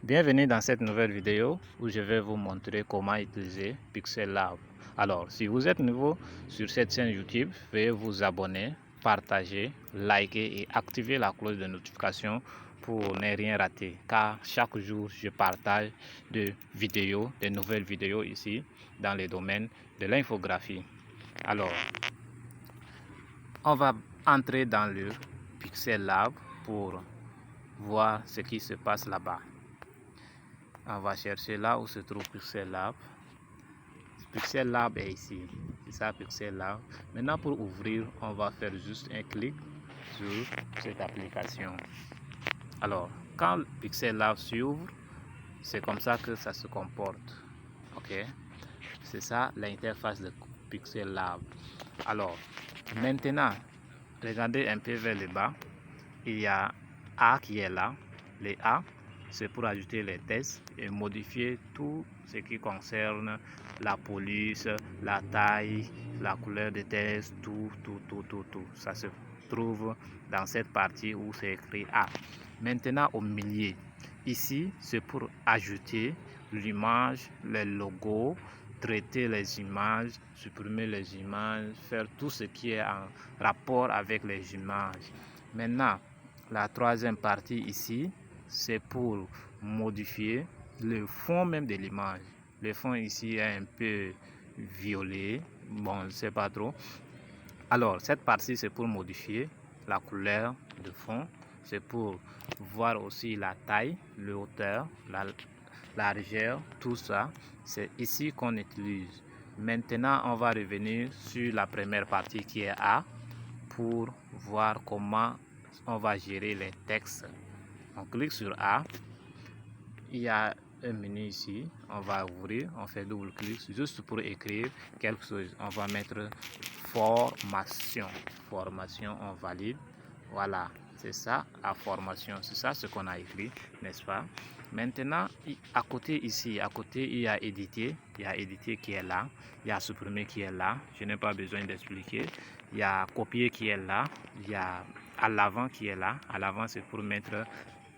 Bienvenue dans cette nouvelle vidéo où je vais vous montrer comment utiliser Pixel Lab. Alors, si vous êtes nouveau sur cette chaîne YouTube, veuillez vous abonner, partager, liker et activer la cloche de notification pour ne rien rater. Car chaque jour, je partage de nouvelles vidéos ici dans les domaines de l'infographie. Alors, on va entrer dans le Pixel Lab pour voir ce qui se passe là-bas. On va chercher là où se trouve Pixel Lab. Pixel Lab est ici. C'est ça, Pixel Lab. Maintenant, pour ouvrir, on va faire juste un clic sur cette application. Alors, quand Pixel Lab s'ouvre, c'est comme ça que ça se comporte. Ok, c'est ça l'interface de Pixel Lab. Alors, maintenant, regardez un peu vers le bas. Il y a A qui est là. Les A, c'est pour ajouter les tests et modifier tout ce qui concerne la police, la taille, la couleur des tests, tout. Ça se trouve dans cette partie où c'est écrit A. Maintenant, au milieu, ici, c'est pour ajouter l'image, les logos, traiter les images, supprimer les images, faire tout ce qui est en rapport avec les images. Maintenant, la troisième partie ici, c'est pour modifier le fond même de l'image. Le fond ici est un peu violet, bon, je ne sais pas trop. Alors, cette partie, c'est pour modifier la couleur de fond. C'est pour voir aussi la taille, la hauteur, la largeur, tout ça. C'est ici qu'on utilise. Maintenant, on va revenir sur la première partie qui est A pour voir comment on va gérer les textes. On clique sur A. Il y a un menu ici. On va ouvrir. On fait double clic juste pour écrire quelque chose. On va mettre formation. Formation, on valide. Voilà, c'est ça la formation. C'est ça ce qu'on a écrit, n'est-ce pas? Maintenant, à côté ici, à côté, il y a éditer. Il y a éditer qui est là. Il y a supprimer qui est là. Je n'ai pas besoin d'expliquer. Il y a copier qui est là. Il y a à l'avant qui est là. À l'avant, c'est pour mettre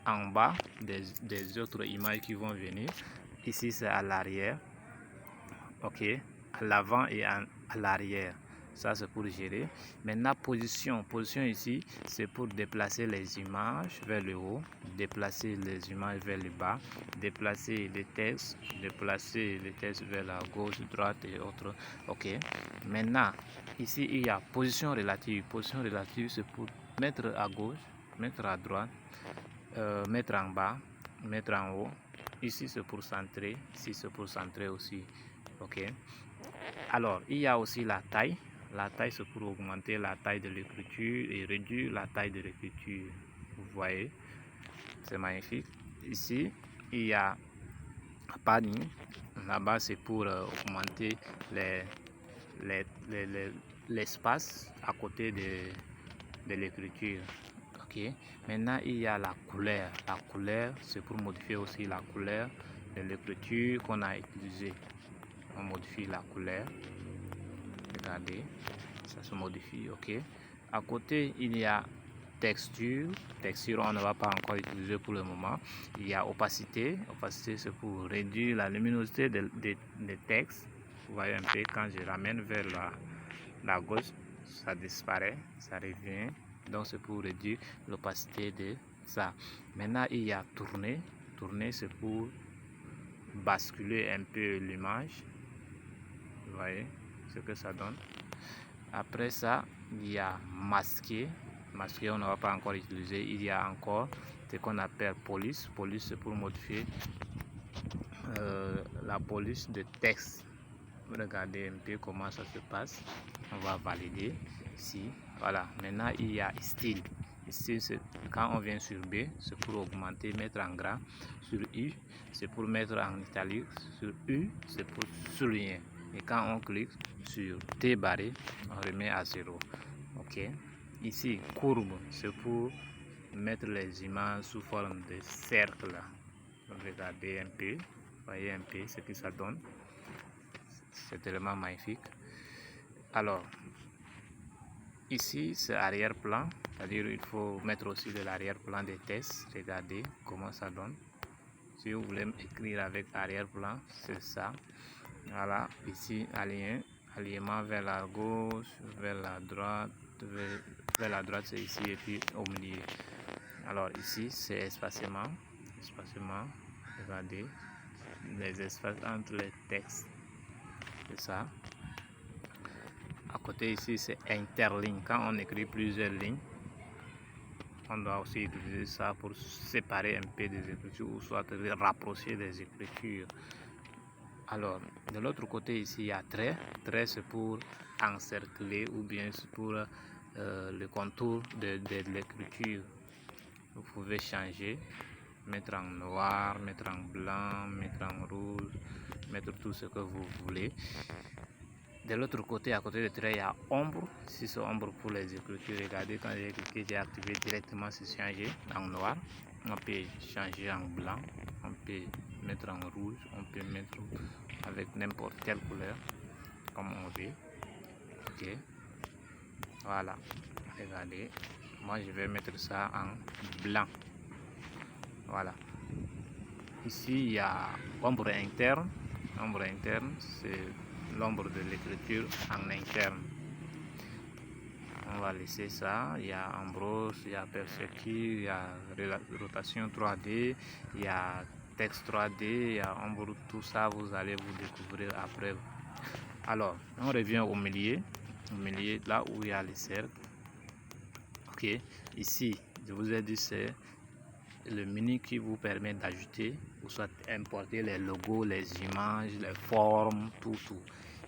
en bas des autres images qui vont venir. Ici, c'est à l'arrière. Ok, à l'avant et à l'arrière. Ça, c'est pour gérer. Maintenant, position. Position ici, c'est pour déplacer les images vers le haut, déplacer les images vers le bas, déplacer les textes vers la gauche, droite et autres. Ok. Maintenant, ici, il y a position relative. Position relative, c'est pour mettre à gauche, mettre à droite, mettre en bas, mettre en haut. Ici, c'est pour centrer. Ici, c'est pour centrer aussi. Ok. Alors, il y a aussi la taille. La taille, c'est pour augmenter la taille de l'écriture et réduire la taille de l'écriture. Vous voyez, c'est magnifique. Ici, il y a padding. Là-bas, c'est pour augmenter l'espace à côté de l'écriture. Ok. Maintenant, il y a la couleur. La couleur, c'est pour modifier aussi la couleur de l'écriture qu'on a utilisée. On modifie la couleur. Regardez, ça se modifie. Ok. À côté, il y a texture. Texture, on ne va pas encore utiliser pour le moment. Il y a opacité. Opacité, c'est pour réduire la luminosité des textes. Vous voyez un peu, quand je ramène vers la gauche, ça disparaît, ça revient. Donc, c'est pour réduire l'opacité de ça. Maintenant, il y a tourner. Tourner, c'est pour basculer un peu l'image. Vous voyez ce que ça donne. Après ça, il y a masquer. Masquer, on ne va pas encore utiliser. Il y a encore ce qu'on appelle police. Police, c'est pour modifier la police de texte. Regardez un peu comment ça se passe. On va valider ici. Voilà. Maintenant, il y a style. Style, c'est quand on vient sur B, c'est pour augmenter, mettre en gras. Sur U, c'est pour mettre en italique. Sur U, c'est pour souligner. Et quand on clique sur T barré, on remet à 0. Ok. Ici, courbe, c'est pour mettre les images sous forme de cercle. Regardez un peu, voyez un peu ce que ça donne. C'est tellement magnifique. Alors, ici, c'est arrière-plan, c'est-à-dire il faut mettre aussi de l'arrière-plan des tests. Regardez comment ça donne. Si vous voulez écrire avec arrière-plan, c'est ça. Voilà, ici, alignement vers la gauche, vers la droite, vers la droite c'est ici et puis au milieu. Alors ici, c'est espacement, regardez, les espaces entre les textes, c'est ça. À côté ici, c'est interligne. Quand on écrit plusieurs lignes, on doit aussi utiliser ça pour séparer un peu des écritures ou soit rapprocher des écritures. Alors, de l'autre côté ici, il y a trait. Trait, c'est pour encercler ou bien c'est pour le contour de l'écriture. Vous pouvez changer, mettre en noir, mettre en blanc, mettre en rouge, mettre tout ce que vous voulez. De l'autre côté, à côté de trait, il y a ombre. Si c'est ombre pour les écritures, regardez, quand j'ai cliqué, j'ai activé directement, c'est changé en noir. On peut changer en blanc, on peut mettre en rouge, on peut mettre avec n'importe quelle couleur, comme on veut. Ok, voilà, regardez, moi je vais mettre ça en blanc. Voilà, ici il y a ombre interne. Ombre interne, c'est l'ombre de l'écriture en interne. On va laisser ça. Il y a Ambrose, il y a Perspective, il y a rotation 3D, il y a texte 3D, il y a ombre, tout ça vous allez vous découvrir après. Alors, on revient au milieu là où il y a les cercles. Ok, ici, je vous ai dit, c'est le menu qui vous permet d'ajouter ou soit importer les logos, les images, les formes, tout.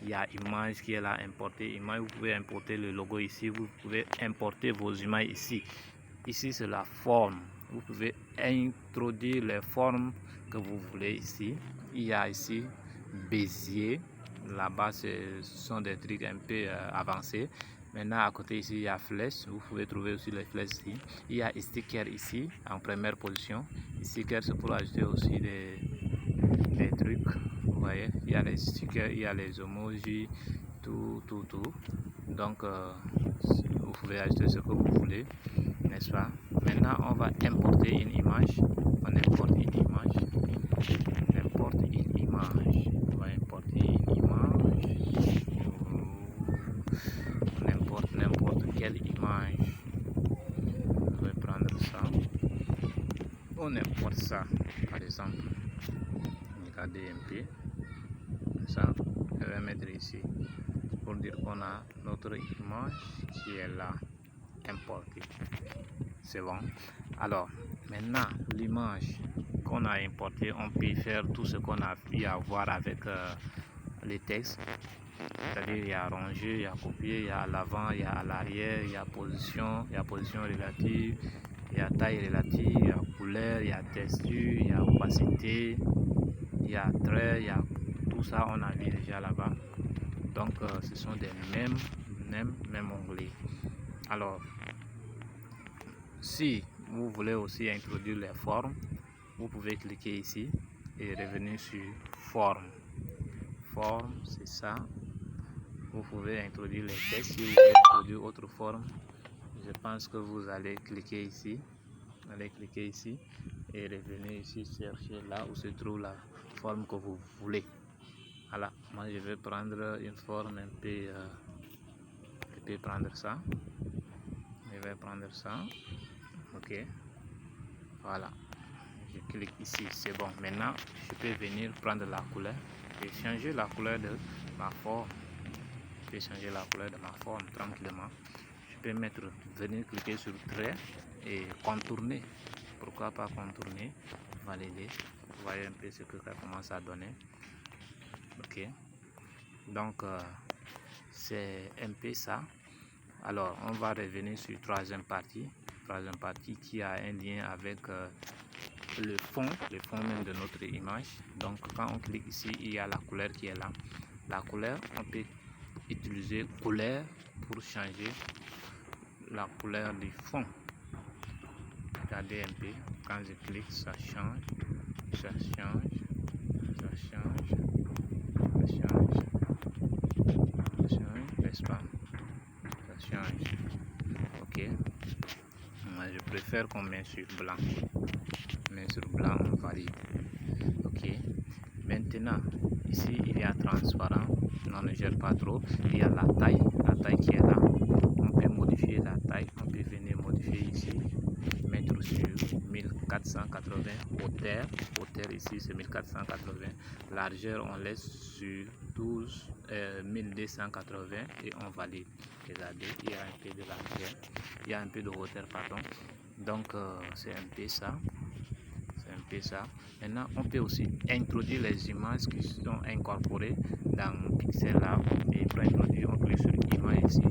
Il y a image qui est là, importer image. Vous pouvez importer le logo ici, vous pouvez importer vos images ici. Ici, c'est la forme. Vous pouvez introduire les formes que vous voulez ici. Il y a ici Bézier. Là-bas, ce sont des trucs un peu avancés. Maintenant, à côté ici, il y a flèche. Vous pouvez trouver aussi les flèches ici. Il y a sticker ici, en première position. Sticker, c'est pour ajouter aussi des trucs. Vous voyez, il y a les stickers, il y a les emojis, tout. Donc, vous pouvez ajouter ce que vous voulez, n'est-ce pas? Maintenant, on va importer une image. On importe une image. On va importer une image. On importe n'importe quelle image. Je vais prendre ça. On importe ça, par exemple. Regardez un peu. Ça, je vais mettre ici pour dire qu'on a notre image qui est là, importée. C'est bon. Alors, maintenant, l'image qu'on a importée, on peut faire tout ce qu'on a pu avoir avec les textes. C'est-à-dire, il y a ranger, il y a copier, il y a à l'avant, il y a à l'arrière, il y a position relative, il y a taille relative, il y a couleur, il y a texture, il y a opacité, il y a trait, il y a tout ça, on a vu déjà là-bas. Donc, ce sont des mêmes onglets. Alors, si vous voulez aussi introduire les formes, vous pouvez cliquer ici et revenir sur forme. Forme, c'est ça. Vous pouvez introduire les textes. Si vous voulez introduire autre forme, je pense que vous allez cliquer ici. Et revenir ici, chercher là où se trouve la forme que vous voulez. Voilà, moi je vais prendre une forme un peu, je peux prendre ça. Je vais prendre ça. Ok, voilà, je clique ici, c'est bon. Maintenant, je peux venir prendre la couleur et changer la couleur de ma forme. Je peux changer la couleur de ma forme tranquillement. Je peux venir cliquer sur trait et contourner. Pourquoi pas contourner, valider. Vous voyez un peu ce que ça commence à donner. Ok, donc c'est un peu ça. Alors on va revenir sur troisième partie qui a un lien avec le fond même de notre image. Donc quand on clique ici, il y a la couleur qui est là. La couleur, on peut utiliser couleur pour changer la couleur du fond. Regardez un peu, quand je clique, ça change, n'est-ce pas? Ça change. Ok, moi je préfère qu'on met sur blanc, on valide. Maintenant, ici il y a transparent, on ne gère pas trop. Il y a la taille qui est là. On peut modifier la taille, on peut venir modifier ici, mettre sur 1480. Hauteur ici c'est 1480. Largeur on laisse sur 1280 et on valide. Regardez, il y a un peu de largeur, il y a un peu de hauteur, pardon. Donc c'est un peu ça. Maintenant, on peut aussi introduire les images qui sont incorporées dans Pixel Lab. Et pour introduire, on clique sur image ici.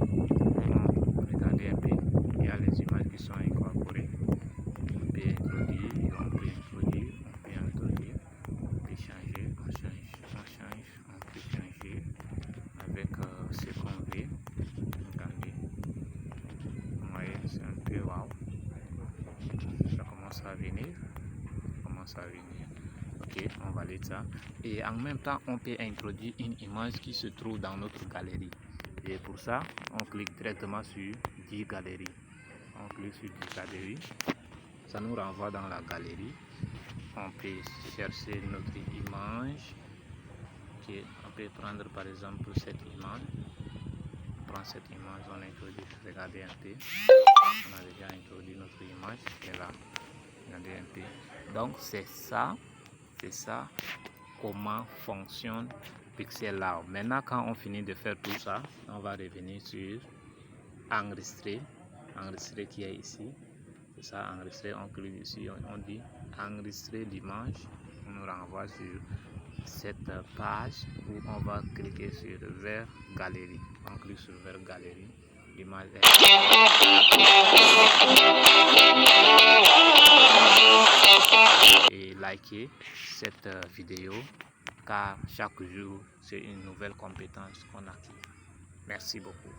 Regardez un peu, il y a les images qui sont incorporées. On peut introduire, on peut changer, on peut changer avec ce qu'on veut. Regardez, vous voyez, c'est un peu wow. Ça commence à venir. Ok, on valide ça. Et en même temps, on peut introduire une image qui se trouve dans notre galerie. Et pour ça, on clique directement sur 10 galeries. On clique sur 10 galeries. Ça nous renvoie dans la galerie. On peut chercher notre image. Ok, on peut prendre par exemple cette image. On prend cette image, on introduit. Regardez un peu. On a déjà introduit notre image. Et là, regardez un peu. Donc c'est ça comment fonctionne Pixel Lab. Maintenant, quand on finit de faire tout ça, on va revenir sur enregistrer qui est ici. C'est ça, enregistrer. On clique ici, on dit enregistrer l'image. On nous renvoie sur cette page où on va cliquer sur vers galerie. On clique sur vers galerie. L'image est et likez cette vidéo car chaque jour c'est une nouvelle compétence qu'on acquiert. Merci beaucoup.